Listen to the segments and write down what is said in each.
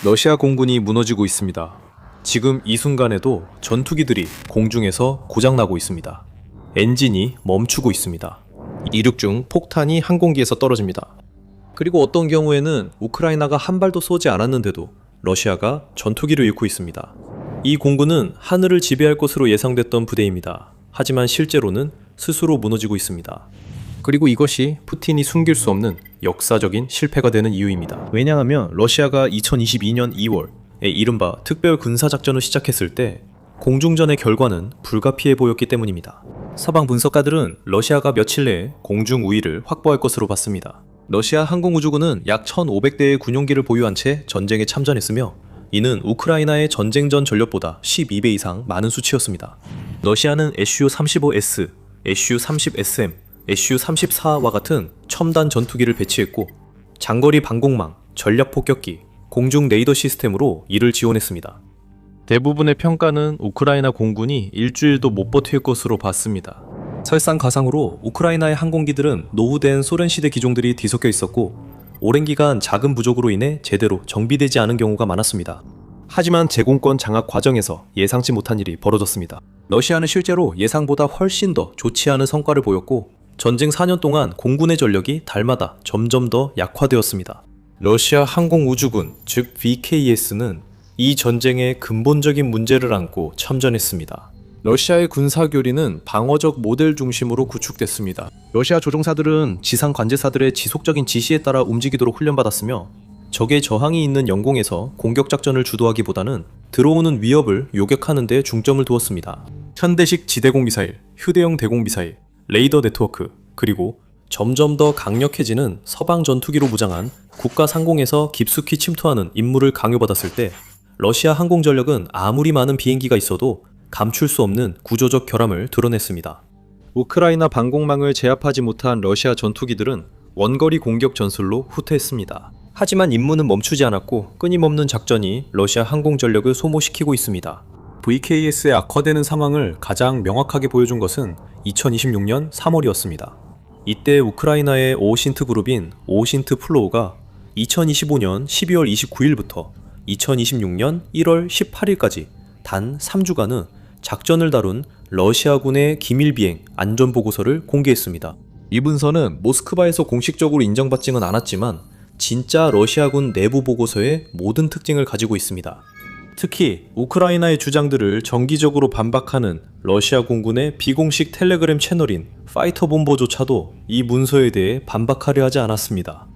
러시아 공군이 무너지고 있습니다. 지금 이 순간에도 전투기들이 공중에서 고장나고 있습니다. 엔진이 멈추고 있습니다. 이륙 중 폭탄이 항공기에서 떨어집니다. 그리고 어떤 경우에는 우크라이나가 한 발도 쏘지 않았는데도 러시아가 전투기를 잃고 있습니다. 이 공군은 하늘을 지배할 것으로 예상됐던 부대입니다. 하지만 실제로는 스스로 무너지고 있습니다. 그리고 이것이 푸틴이 숨길 수 없는 역사적인 실패가 되는 이유입니다. 왜냐하면 러시아가 2022년 2월에 이른바 특별 군사작전을 시작했을 때 공중전의 결과는 불가피해 보였기 때문입니다. 서방 분석가들은 러시아가 며칠 내에 공중 우위를 확보할 것으로 봤습니다. 러시아 항공우주군은 약 1,500대의 군용기를 보유한 채 전쟁에 참전했으며 이는 우크라이나의 전쟁 전 전력보다 12배 이상 많은 수치였습니다. 러시아는 SU-35S, SU-30SM, SU-34와 같은 첨단 전투기를 배치했고 장거리 방공망, 전략폭격기, 공중 레이더 시스템으로 이를 지원했습니다. 대부분의 평가는 우크라이나 공군이 일주일도 못 버틸 것으로 봤습니다. 설상가상으로 우크라이나의 항공기들은 노후된 소련 시대 기종들이 뒤섞여 있었고 오랜 기간 자금 부족으로 인해 제대로 정비되지 않은 경우가 많았습니다. 하지만 제공권 장악 과정에서 예상치 못한 일이 벌어졌습니다. 러시아는 실제로 예상보다 훨씬 더 좋지 않은 성과를 보였고 전쟁 4년 동안 공군의 전력이 달마다 점점 더 약화되었습니다. 러시아 항공우주군, 즉 VKS는 이 전쟁의 근본적인 문제를 안고 참전했습니다. 러시아의 군사교리는 방어적 모델 중심으로 구축됐습니다. 러시아 조종사들은 지상 관제사들의 지속적인 지시에 따라 움직이도록 훈련받았으며 적의 저항이 있는 영공에서 공격작전을 주도하기보다는 들어오는 위협을 요격하는 데 중점을 두었습니다. 현대식 지대공 미사일, 휴대용 대공 미사일, 레이더 네트워크, 그리고 점점 더 강력해지는 서방 전투기로 무장한 국가 상공에서 깊숙이 침투하는 임무를 강요받았을 때 러시아 항공전력은 아무리 많은 비행기가 있어도 감출 수 없는 구조적 결함을 드러냈습니다. 우크라이나 방공망을 제압하지 못한 러시아 전투기들은 원거리 공격 전술로 후퇴했습니다. 하지만 임무는 멈추지 않았고 끊임없는 작전이 러시아 항공전력을 소모시키고 있습니다. VKS의 악화되는 상황을 가장 명확하게 보여준 것은 2026년 3월이었습니다. 이때 우크라이나의 오신트 그룹인 오신트 플로우가 2025년 12월 29일부터 2026년 1월 18일까지 단 3주간은 작전을 다룬 러시아군의 기밀비행 안전보고서를 공개했습니다. 이 문서는 모스크바에서 공식적으로 인정받지는 않았지만 진짜 러시아군 내부 보고서의 모든 특징을 가지고 있습니다. 특히 우크라이나의 주장들을 정기적으로 반박하는 러시아 공군의 비공식 텔레그램 채널인 파이터 본보조차도 이 문서에 대해 반박하려 하지 않았습니다.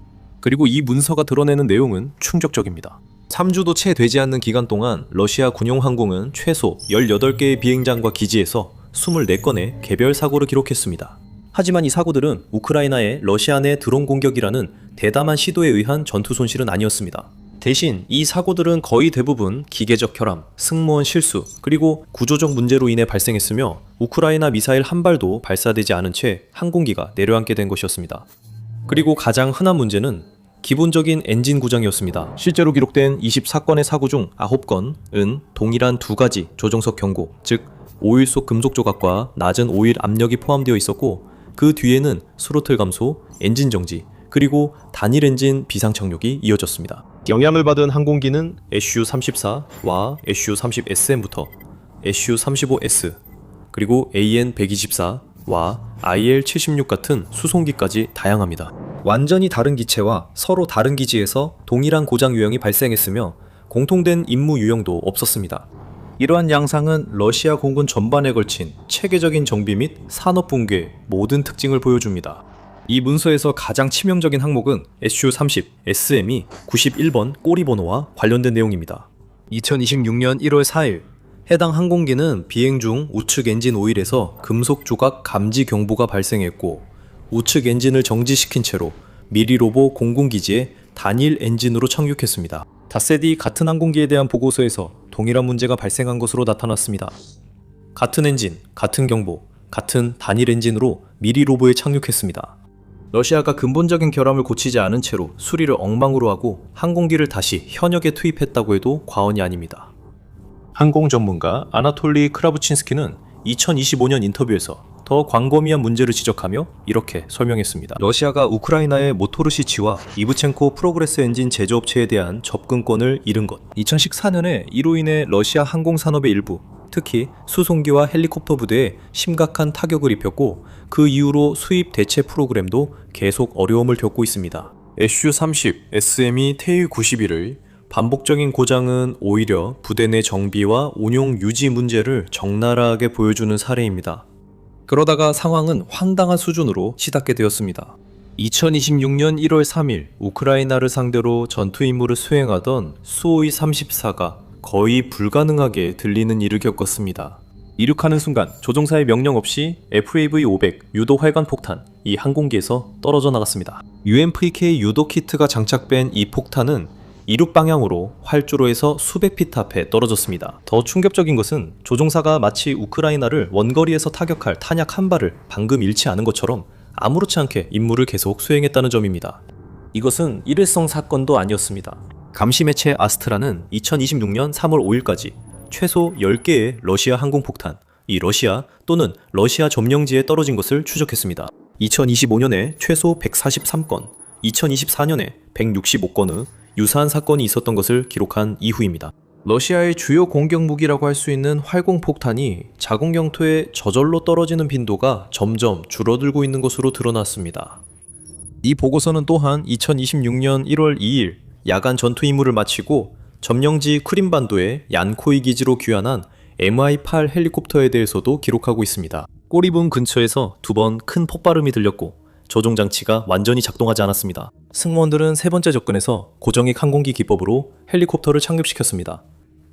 그리고 이 문서가 드러내는 내용은 충격적입니다. 3주도 채 되지 않는 기간 동안 러시아 군용항공은 최소 18개의 비행장과 기지에서 24건의 개별 사고를 기록했습니다. 하지만 이 사고들은 우크라이나의 러시아 내 드론 공격이라는 대담한 시도에 의한 전투 손실은 아니었습니다. 대신 이 사고들은 거의 대부분 기계적 결함, 승무원 실수, 그리고 구조적 문제로 인해 발생했으며 우크라이나 미사일 한 발도 발사되지 않은 채 항공기가 내려앉게 된 것이었습니다. 그리고 가장 흔한 문제는 기본적인 엔진故障이었습니다. 실제로 기록된 24건의 사고 중 9건은 동일한 두 가지 조종석 경고, 즉 오일 속 금속 조각과 낮은 오일 압력이 포함되어 있었고 그 뒤에는 스로틀 감소, 엔진 정지, 그리고 단일 엔진 비상 착륙이 이어졌습니다. 영향을 받은 항공기는 SU-34와 SU-30SM부터 SU-35S, 그리고 AN-124와 IL-76 같은 수송기까지 다양합니다. 완전히 다른 기체와 서로 다른 기지에서 동일한 고장 유형이 발생했으며 공통된 임무 유형도 없었습니다. 이러한 양상은 러시아 공군 전반에 걸친 체계적인 정비 및 산업 붕괴의 모든 특징을 보여줍니다. 이 문서에서 가장 치명적인 항목은 SU-30SM이 91번 꼬리 번호와 관련된 내용입니다. 2026년 1월 4일 해당 항공기는 비행 중 우측 엔진 오일에서 금속 조각 감지 경보가 발생했고 우측 엔진을 정지시킨 채로 미리로보 공군기지에 단일 엔진으로 착륙했습니다. 닷새 같은 항공기에 대한 보고서에서 동일한 문제가 발생한 것으로 나타났습니다. 같은 엔진, 같은 경보, 같은 단일 엔진으로 미리로보에 착륙했습니다. 러시아가 근본적인 결함을 고치지 않은 채로 수리를 엉망으로 하고 항공기를 다시 현역에 투입했다고 해도 과언이 아닙니다. 항공 전문가 아나톨리 크라부친스키는 2025년 인터뷰에서 더 광범위한 문제를 지적하며 이렇게 설명했습니다. 러시아가 우크라이나의 모토르시치와 이브첸코 프로그레스 엔진 제조업체에 대한 접근권을 잃은 것. 2014년에 이로 인해 러시아 항공산업의 일부, 특히 수송기와 헬리콥터 부대에 심각한 타격을 입혔고 그 이후로 수입 대체 프로그램도 계속 어려움을 겪고 있습니다. SU-30, SME TU-91을 반복적인 고장은 오히려 부대 내 정비와 운용 유지 문제를 적나라하게 보여주는 사례입니다. 그러다가 상황은 황당한 수준으로 치닫게 되었습니다. 2026년 1월 3일 우크라이나를 상대로 전투 임무를 수행하던 수호이 34가 거의 불가능하게 들리는 일을 겪었습니다. 이륙하는 순간 조종사의 명령 없이 FAV-500 유도 활관 폭탄, 이 항공기에서 떨어져 나갔습니다. UMPK 유도 키트가 장착된 이 폭탄은 이륙 방향으로 활주로에서 수백 피트 앞에 떨어졌습니다. 더 충격적인 것은 조종사가 마치 우크라이나를 원거리에서 타격할 탄약 한 발을 방금 잃지 않은 것처럼 아무렇지 않게 임무를 계속 수행했다는 점입니다. 이것은 일회성 사건도 아니었습니다. 감시매체 아스트라는 2026년 3월 5일까지 최소 10개의 러시아 항공폭탄, 이 러시아 또는 러시아 점령지에 떨어진 것을 추적했습니다. 2025년에 최소 143건, 2024년에 165건의 유사한 사건이 있었던 것을 기록한 이후입니다. 러시아의 주요 공격 무기라고 할 수 있는 활공폭탄이 자국 영토에 저절로 떨어지는 빈도가 점점 줄어들고 있는 것으로 드러났습니다. 이 보고서는 또한 2026년 1월 2일 야간 전투 임무를 마치고 점령지 크림반도의 얀코이 기지로 귀환한 Mi-8 헬리콥터에 대해서도 기록하고 있습니다. 꼬리붐 근처에서 2번 큰 폭발음이 들렸고 조종 장치가 완전히 작동하지 않았습니다. 승무원들은 세 번째 접근에서 고정익 항공기 기법으로 헬리콥터를 착륙시켰습니다.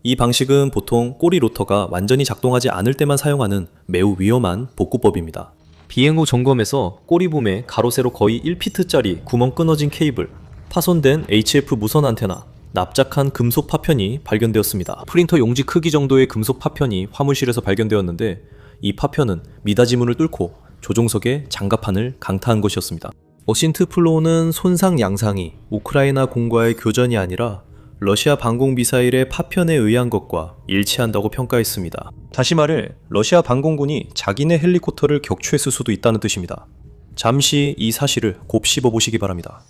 이 방식은 보통 꼬리 로터가 완전히 작동하지 않을 때만 사용하는 매우 위험한 복구법입니다. 비행 후 점검에서 꼬리붐에 가로 세로 거의 1피트짜리 구멍 끊어진 케이블, 파손된 HF 무선 안테나, 납작한 금속 파편이 발견되었습니다. 프린터 용지 크기 정도의 금속 파편이 화물실에서 발견되었는데 이 파편은 미닫이문을 뚫고 조종석의 장갑판을 강타한 것이었습니다. 어신트 플로우는 손상 양상이 우크라이나 공과의 교전이 아니라 러시아 방공 미사일의 파편에 의한 것과 일치한다고 평가했습니다. 다시 말해 러시아 방공군이 자기네 헬리콥터를 격추했을 수도 있다는 뜻입니다. 잠시 이 사실을 곱씹어 보시기 바랍니다.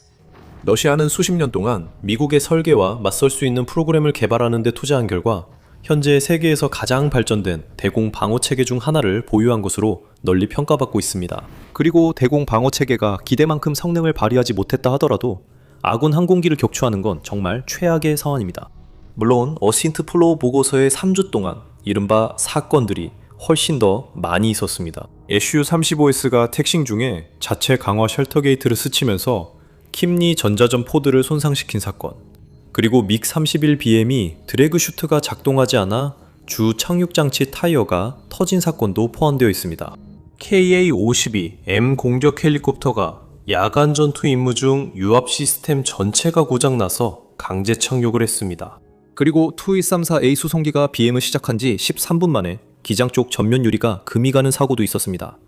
러시아는 수십 년 동안 미국의 설계와 맞설 수 있는 프로그램을 개발하는 데 투자한 결과 현재 세계에서 가장 발전된 대공 방어 체계 중 하나를 보유한 것으로 널리 평가받고 있습니다. 그리고 대공 방어 체계가 기대만큼 성능을 발휘하지 못했다 하더라도 아군 항공기를 격추하는 건 정말 최악의 사안입니다. 물론 어신트 플로우 보고서의 3주 동안 이른바 사건들이 훨씬 더 많이 있었습니다. SU-35S가 택싱 중에 자체 강화 쉘터 게이트를 스치면서 킴리 전자전 포드를 손상시킨 사건, 그리고 믹-31BM이 드래그 슈트가 작동하지 않아 주 착륙장치 타이어가 터진 사건도 포함되어 있습니다. KA-52M 공격 헬리콥터가 야간 전투 임무 중 유압 시스템 전체가 고장나서 강제 착륙을 했습니다. 그리고 2134A 수송기가 비행을 시작한 지 13분 만에 기장 쪽 전면 유리가 금이 가는 사고도 있었습니다.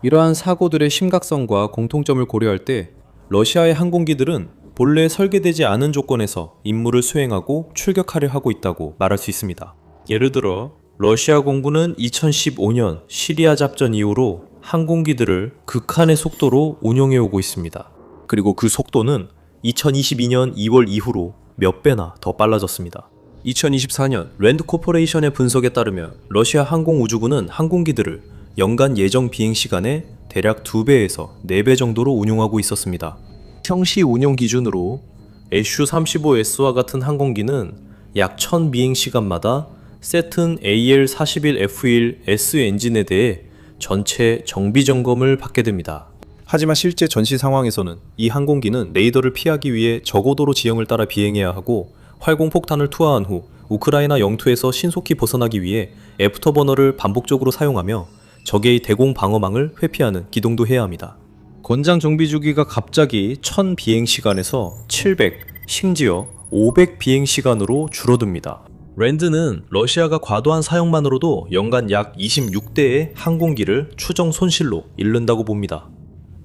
이러한 사고들의 심각성과 공통점을 고려할 때 러시아의 항공기들은 본래 설계되지 않은 조건에서 임무를 수행하고 출격하려 하고 있다고 말할 수 있습니다. 예를 들어 러시아 공군은 2015년 시리아 작전 이후로 항공기들을 극한의 속도로 운용해오고 있습니다. 그리고 그 속도는 2022년 2월 이후로 몇 배나 더 빨라졌습니다. 2024년 랜드 코퍼레이션의 분석에 따르면 러시아 항공우주군은 항공기들을 연간 예정 비행 시간의 대략 2배에서 4배 정도로 운용하고 있었습니다. 평시 운용 기준으로 SU-35S와 같은 항공기는 약 1000 비행시간마다 세튼 AL-41F1S 엔진에 대해 전체 정비 점검을 받게 됩니다. 하지만 실제 전시 상황에서는 이 항공기는 레이더를 피하기 위해 저고도로 지형을 따라 비행해야 하고 활공폭탄을 투하한 후 우크라이나 영토에서 신속히 벗어나기 위해 애프터버너를 반복적으로 사용하며 적의 대공 방어망을 회피하는 기동도 해야 합니다. 권장 정비 주기가 갑자기 1000 비행시간에서 700, 심지어 500 비행시간으로 줄어듭니다. 랜드는 러시아가 과도한 사용만으로도 연간 약 26대의 항공기를 추정 손실로 잃는다고 봅니다.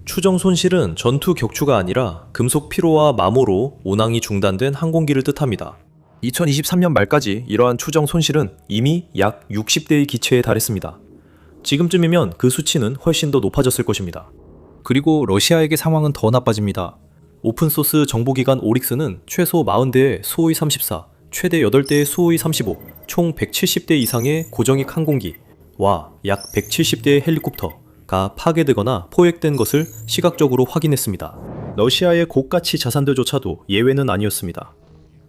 추정 손실은 전투 격추가 아니라 금속 피로와 마모로 운항이 중단된 항공기를 뜻합니다. 2023년 말까지 이러한 추정 손실은 이미 약 60대의 기체에 달했습니다. 지금쯤이면 그 수치는 훨씬 더 높아졌을 것입니다. 그리고 러시아에게 상황은 더 나빠집니다. 오픈소스 정보기관 오릭스는 최소 40대의 수호이 34, 최대 8대의 수호이 35, 총 170대 이상의 고정익 항공기와 약 170대의 헬리콥터가 파괴되거나 포획된 것을 시각적으로 확인했습니다. 러시아의 고가치 자산들조차도 예외는 아니었습니다.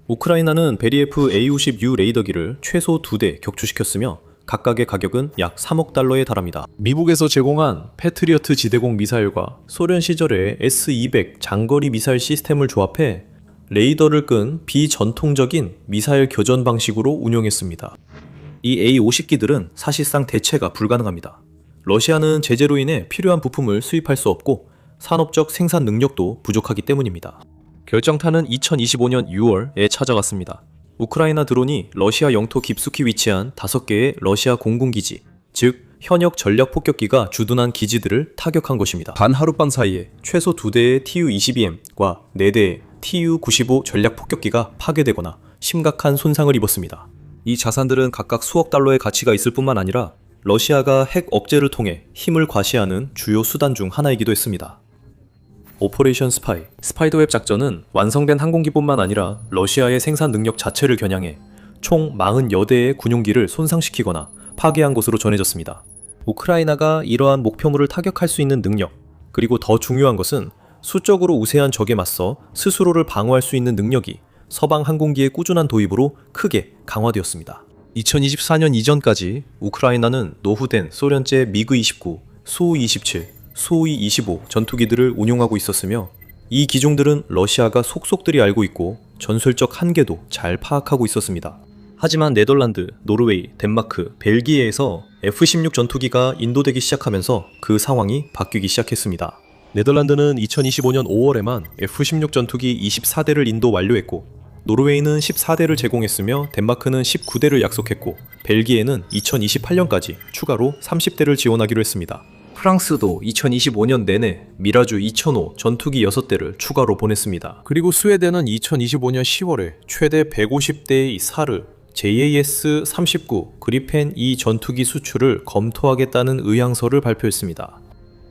우크라이나는 베리에프 A-50U 레이더기를 최소 2대 격추시켰으며 각각의 가격은 약 3억 달러에 달합니다. 미국에서 제공한 패트리어트 지대공 미사일과 소련 시절의 S-200 장거리 미사일 시스템을 조합해 레이더를 끈 비전통적인 미사일 교전 방식으로 운용했습니다. 이 A-50기들은 사실상 대체가 불가능합니다. 러시아는 제재로 인해 필요한 부품을 수입할 수 없고 산업적 생산 능력도 부족하기 때문입니다. 결정타는 2025년 6월에 찾아갔습니다. 우크라이나 드론이 러시아 영토 깊숙이 위치한 5개의 러시아 공군기지, 즉 현역 전략 폭격기가 주둔한 기지들을 타격한 것입니다. 단 하룻밤 사이에 최소 2대의 Tu-22M과 4대의 Tu-95 전략 폭격기가 파괴되거나 심각한 손상을 입었습니다. 이 자산들은 각각 수억 달러의 가치가 있을 뿐만 아니라 러시아가 핵 억제를 통해 힘을 과시하는 주요 수단 중 하나이기도 했습니다. 오퍼레이션 스파이, 스파이더웹 작전은 완성된 항공기뿐만 아니라 러시아의 생산 능력 자체를 겨냥해 총 40여대의 군용기를 손상시키거나 파괴한 것으로 전해졌습니다. 우크라이나가 이러한 목표물을 타격할 수 있는 능력, 그리고 더 중요한 것은 수적으로 우세한 적에 맞서 스스로를 방어할 수 있는 능력이 서방 항공기의 꾸준한 도입으로 크게 강화되었습니다. 2024년 이전까지 우크라이나는 노후된 소련제 미그-29, 수호-27, 수호이-25 전투기들을 운용하고 있었으며 이 기종들은 러시아가 속속들이 알고 있고 전술적 한계도 잘 파악하고 있었습니다. 하지만 네덜란드, 노르웨이, 덴마크, 벨기에에서 F-16 전투기가 인도되기 시작하면서 그 상황이 바뀌기 시작했습니다. 네덜란드는 2025년 5월에만 F-16 전투기 24대를 인도 완료했고 노르웨이는 14대를 제공했으며 덴마크는 19대를 약속했고 벨기에는 2028년까지 추가로 30대를 지원하기로 했습니다. 프랑스도 2025년 내내 미라주 2005 전투기 6대를 추가로 보냈습니다. 그리고 스웨덴은 2025년 10월에 최대 150대의 사르, JAS-39 그리펜 2 전투기 수출을 검토하겠다는 의향서를 발표했습니다.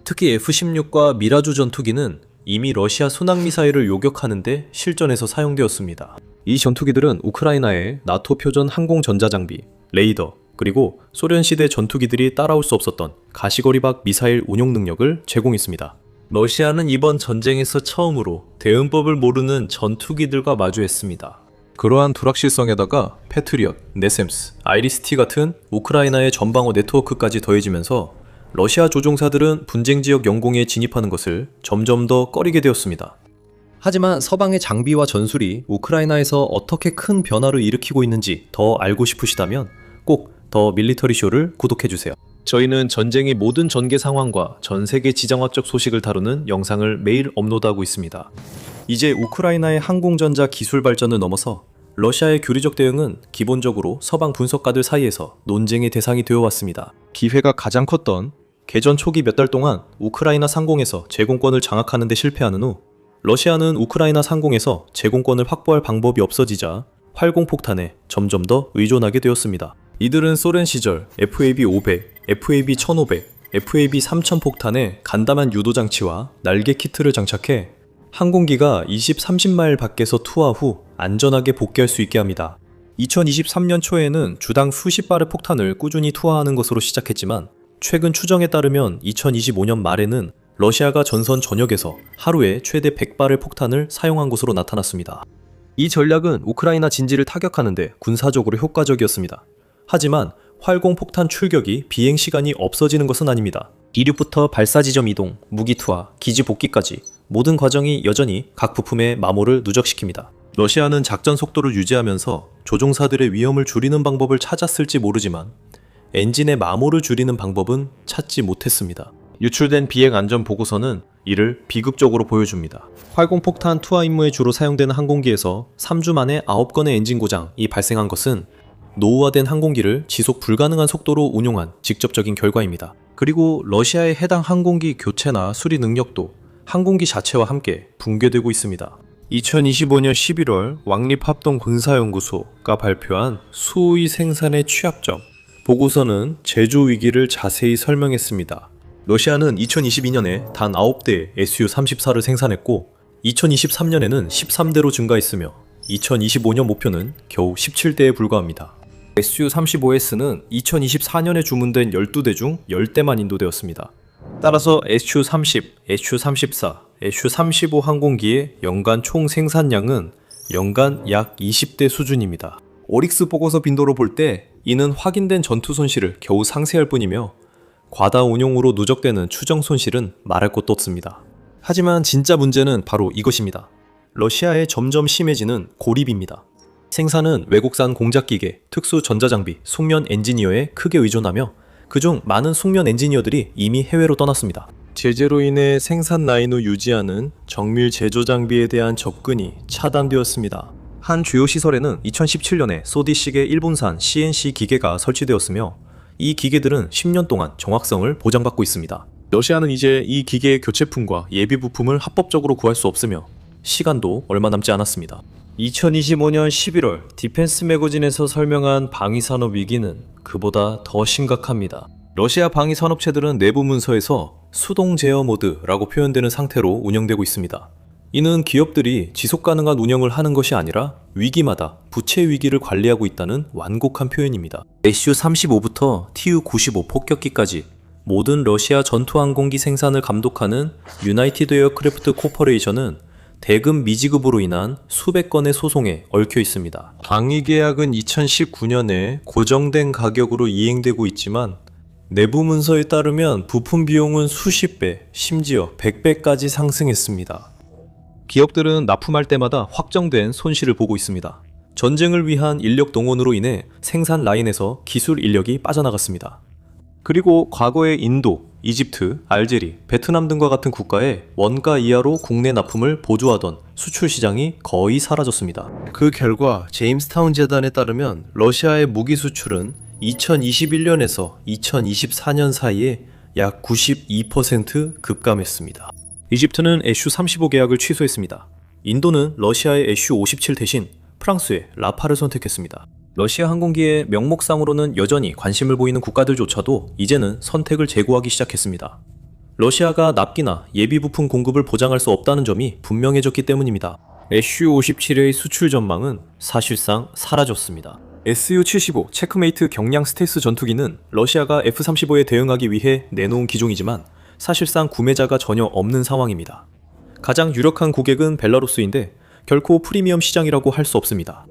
특히 F-16과 미라주 전투기는 이미 러시아 순항미사일을 요격하는데 실전에서 사용되었습니다. 이 전투기들은 우크라이나의 나토 표전 항공 전자장비, 레이더, 그리고 소련 시대 전투기들이 따라올 수 없었던 가시거리박 미사일 운용 능력을 제공했습니다. 러시아는 이번 전쟁에서 처음으로 대응법을 모르는 전투기들과 마주했습니다. 그러한 불확실성에다가 패트리엇, 네셈스, 아이리스-T 같은 우크라이나의 전방어 네트워크까지 더해지면서 러시아 조종사들은 분쟁 지역 영공에 진입하는 것을 점점 더 꺼리게 되었습니다. 하지만 서방의 장비와 전술이 우크라이나에서 어떻게 큰 변화를 일으키고 있는지 더 알고 싶으시다면 꼭 더 밀리터리 쇼를 구독해주세요. 저희는 전쟁의 모든 전개 상황과 전 세계 지정학적 소식을 다루는 영상을 매일 업로드하고 있습니다. 이제 우크라이나의 항공전자 기술 발전을 넘어서 러시아의 교리적 대응은 기본적으로 서방 분석가들 사이에서 논쟁의 대상이 되어 왔습니다. 기회가 가장 컸던 개전 초기 몇 달 동안 우크라이나 상공에서 제공권을 장악하는 데 실패하는 후 러시아는 우크라이나 상공에서 제공권을 확보할 방법이 없어지자 활공폭탄에 점점 더 의존하게 되었습니다. 이들은 소련 시절 FAB-500, FAB-1500, FAB-3000 폭탄에 간담한 유도장치와 날개 키트를 장착해 항공기가 20-30마일 밖에서 투하 후 안전하게 복귀할 수 있게 합니다. 2023년 초에는 주당 수십 발의 폭탄을 꾸준히 투하하는 것으로 시작했지만 최근 추정에 따르면 2025년 말에는 러시아가 전선 전역에서 하루에 최대 100발의 폭탄을 사용한 것으로 나타났습니다. 이 전략은 우크라이나 진지를 타격하는데 군사적으로 효과적이었습니다. 하지만 활공폭탄 출격이 비행시간이 없어지는 것은 아닙니다. 이륙부터 발사지점 이동, 무기 투하, 기지 복귀까지 모든 과정이 여전히 각 부품의 마모를 누적시킵니다. 러시아는 작전 속도를 유지하면서 조종사들의 위험을 줄이는 방법을 찾았을지 모르지만 엔진의 마모를 줄이는 방법은 찾지 못했습니다. 유출된 비행 안전 보고서는 이를 비극적으로 보여줍니다. 활공폭탄 투하 임무에 주로 사용되는 항공기에서 3주 만에 9건의 엔진 고장이 발생한 것은 노후화된 항공기를 지속 불가능한 속도로 운용한 직접적인 결과입니다. 그리고 러시아의 해당 항공기 교체나 수리 능력도 항공기 자체와 함께 붕괴되고 있습니다. 2025년 11월 왕립합동 군사연구소가 발표한 수호의 생산의 취약점, 보고서는 제조 위기를 자세히 설명했습니다. 러시아는 2022년에 단 9대의 Su-34를 생산했고 2023년에는 13대로 증가했으며 2025년 목표는 겨우 17대에 불과합니다. Su-35S는 2024년에 주문된 12대 중 10대만 인도되었습니다. 따라서 Su-30, Su-34, Su-35 항공기의 연간 총 생산량은 연간 약 20대 수준입니다. 오릭스 보고서 빈도로 볼 때 이는 확인된 전투 손실을 겨우 상쇄할 뿐이며 과다 운용으로 누적되는 추정 손실은 말할 것도 없습니다. 하지만 진짜 문제는 바로 이것입니다. 러시아에 점점 심해지는 고립입니다. 생산은 외국산 공작기계, 특수 전자장비, 숙련 엔지니어에 크게 의존하며 그중 많은 숙련 엔지니어들이 이미 해외로 떠났습니다. 제재로 인해 생산 라인을 유지하는 정밀 제조 장비에 대한 접근이 차단되었습니다. 한 주요 시설에는 2017년에 소디식의 일본산 CNC 기계가 설치되었으며 이 기계들은 10년 동안 정확성을 보장받고 있습니다. 러시아는 이제 이 기계의 교체품과 예비 부품을 합법적으로 구할 수 없으며 시간도 얼마 남지 않았습니다. 2025년 11월 디펜스 매거진에서 설명한 방위산업 위기는 그보다 더 심각합니다. 러시아 방위산업체들은 내부 문서에서 수동 제어 모드라고 표현되는 상태로 운영되고 있습니다. 이는 기업들이 지속가능한 운영을 하는 것이 아니라 위기마다 부채 위기를 관리하고 있다는 완곡한 표현입니다. Su-35부터 Tu-95 폭격기까지 모든 러시아 전투항공기 생산을 감독하는 유나이티드 에어크래프트 코퍼레이션은 대금 미지급으로 인한 수백 건의 소송에 얽혀 있습니다. 방위계약은 2019년에 고정된 가격으로 이행되고 있지만 내부 문서에 따르면 부품 비용은 수십 배, 심지어 100배까지 상승했습니다. 기업들은 납품할 때마다 확정된 손실을 보고 있습니다. 전쟁을 위한 인력 동원으로 인해 생산 라인에서 기술 인력이 빠져나갔습니다. 그리고 과거에 인도, 이집트, 알제리, 베트남 등과 같은 국가에 원가 이하로 국내 납품을 보조하던 수출 시장이 거의 사라졌습니다. 그 결과 제임스타운 재단에 따르면 러시아의 무기 수출은 2021년에서 2024년 사이에 약 92% 급감했습니다. 이집트는 Su-35 계약을 취소했습니다. 인도는 러시아의 Su-57 대신 프랑스의 라파를 선택했습니다. 러시아 항공기의 명목상으로는 여전히 관심을 보이는 국가들조차도 이제는 선택을 재고하기 시작했습니다. 러시아가 납기나 예비 부품 공급을 보장할 수 없다는 점이 분명해졌기 때문입니다. Su-57의 수출 전망은 사실상 사라졌습니다. Su-75 체크메이트 경량 스텔스 전투기는 러시아가 F-35에 대응하기 위해 내놓은 기종이지만 사실상 구매자가 전혀 없는 상황입니다. 가장 유력한 고객은 벨라루스인데 결코 프리미엄 시장이라고 할 수 없습니다.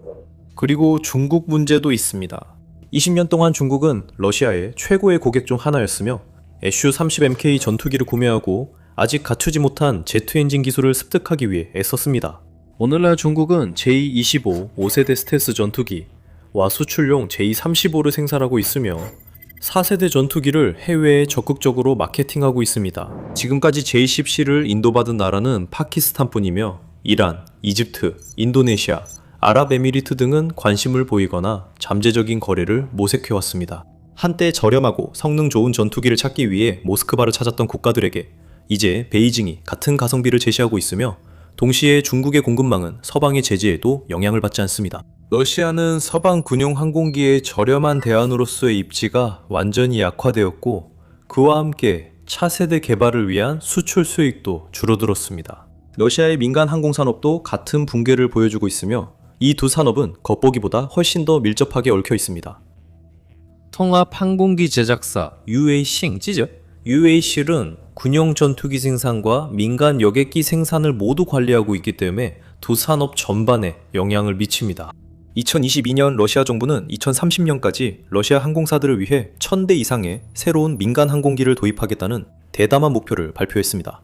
그리고 중국 문제도 있습니다. 20년 동안 중국은 러시아의 최고의 고객 중 하나였으며 Su-30MK 전투기를 구매하고 아직 갖추지 못한 제트 엔진 기술을 습득하기 위해 애썼습니다. 오늘날 중국은 J-25 5세대 스텔스 전투기와 수출용 J-35를 생산하고 있으며 4세대 전투기를 해외에 적극적으로 마케팅하고 있습니다. 지금까지 J-10C를 인도받은 나라는 파키스탄뿐이며 이란, 이집트, 인도네시아, 아랍에미리트 등은 관심을 보이거나 잠재적인 거래를 모색해왔습니다. 한때 저렴하고 성능 좋은 전투기를 찾기 위해 모스크바를 찾았던 국가들에게 이제 베이징이 같은 가성비를 제시하고 있으며 동시에 중국의 공급망은 서방의 제재에도 영향을 받지 않습니다. 러시아는 서방 군용 항공기의 저렴한 대안으로서의 입지가 완전히 약화되었고 그와 함께 차세대 개발을 위한 수출 수익도 줄어들었습니다. 러시아의 민간 항공산업도 같은 붕괴를 보여주고 있으며 이 두 산업은 겉보기보다 훨씬 더 밀접하게 얽혀 있습니다. 통합항공기 제작사 UAC이죠? UAC는 군용 전투기 생산과 민간 여객기 생산을 모두 관리하고 있기 때문에 두 산업 전반에 영향을 미칩니다. 2022년 러시아 정부는 2030년까지 러시아 항공사들을 위해 1000대 이상의 새로운 민간 항공기를 도입하겠다는 대담한 목표를 발표했습니다.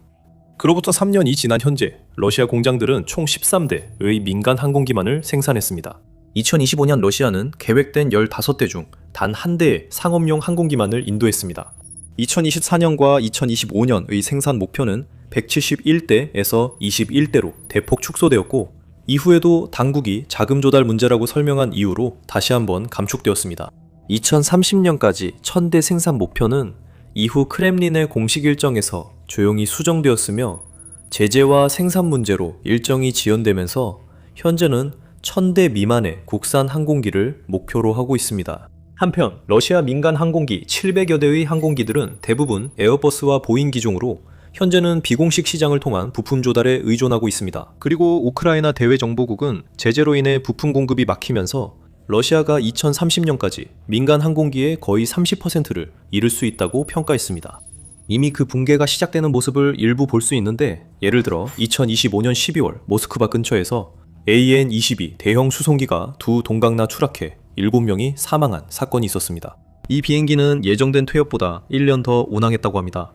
그로부터 3년이 지난 현재 러시아 공장들은 총 13대의 민간 항공기만을 생산했습니다. 2025년 러시아는 계획된 15대 중 단 한 대의 상업용 항공기만을 인도했습니다. 2024년과 2025년의 생산 목표는 171대에서 21대로 대폭 축소되었고 이후에도 당국이 자금 조달 문제라고 설명한 이유로 다시 한번 감축되었습니다. 2030년까지 1000대 생산 목표는 이후 크렘린의 공식 일정에서 조용히 수정되었으며 제재와 생산 문제로 일정이 지연되면서 현재는 1000대 미만의 국산 항공기를 목표로 하고 있습니다. 한편 러시아 민간 항공기 700여 대의 항공기들은 대부분 에어버스와 보잉 기종으로 현재는 비공식 시장을 통한 부품 조달에 의존하고 있습니다. 그리고 우크라이나 대외정보국은 제재로 인해 부품 공급이 막히면서 러시아가 2030년까지 민간 항공기의 거의 30%를 잃을 수 있다고 평가했습니다. 이미 그 붕괴가 시작되는 모습을 일부 볼 수 있는데, 예를 들어 2025년 12월 모스크바 근처에서 AN-22 대형 수송기가 두 동강나 추락해 7명이 사망한 사건이 있었습니다. 이 비행기는 예정된 퇴역보다 1년 더 운항했다고 합니다.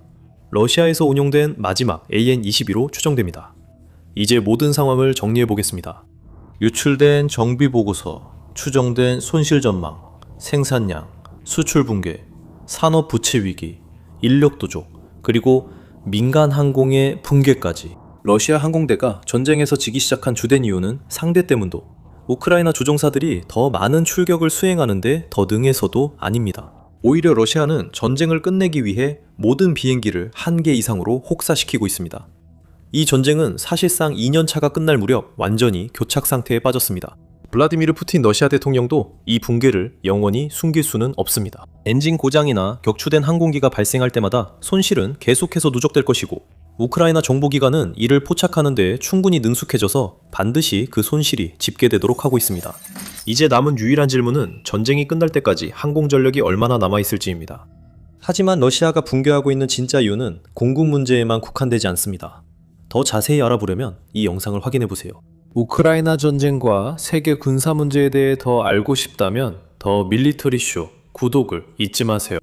러시아에서 운용된 마지막 AN-22로 추정됩니다. 이제 모든 상황을 정리해 보겠습니다. 유출된 정비 보고서, 추정된 손실 전망, 생산량, 수출 붕괴, 산업 부채 위기, 인력 도족, 그리고 민간 항공의 붕괴까지. 러시아 항공대가 전쟁에서 지기 시작한 주된 이유는 상대 때문도, 우크라이나 조종사들이 더 많은 출격을 수행하는데 더 능해서도 아닙니다. 오히려 러시아는 전쟁을 끝내기 위해 모든 비행기를 1개 이상으로 혹사시키고 있습니다. 이 전쟁은 사실상 2년차가 끝날 무렵 완전히 교착 상태에 빠졌습니다. 블라디미르 푸틴 러시아 대통령도 이 붕괴를 영원히 숨길 수는 없습니다. 엔진 고장이나 격추된 항공기가 발생할 때마다 손실은 계속해서 누적될 것이고, 우크라이나 정보기관은 이를 포착하는 데 충분히 능숙해져서 반드시 그 손실이 집계되도록 하고 있습니다. 이제 남은 유일한 질문은 전쟁이 끝날 때까지 항공 전력이 얼마나 남아있을지입니다. 하지만 러시아가 붕괴하고 있는 진짜 이유는 공급 문제에만 국한되지 않습니다. 더 자세히 알아보려면 이 영상을 확인해보세요. 우크라이나 전쟁과 세계 군사 문제에 대해 더 알고 싶다면 더 밀리터리 쇼 구독을 잊지 마세요.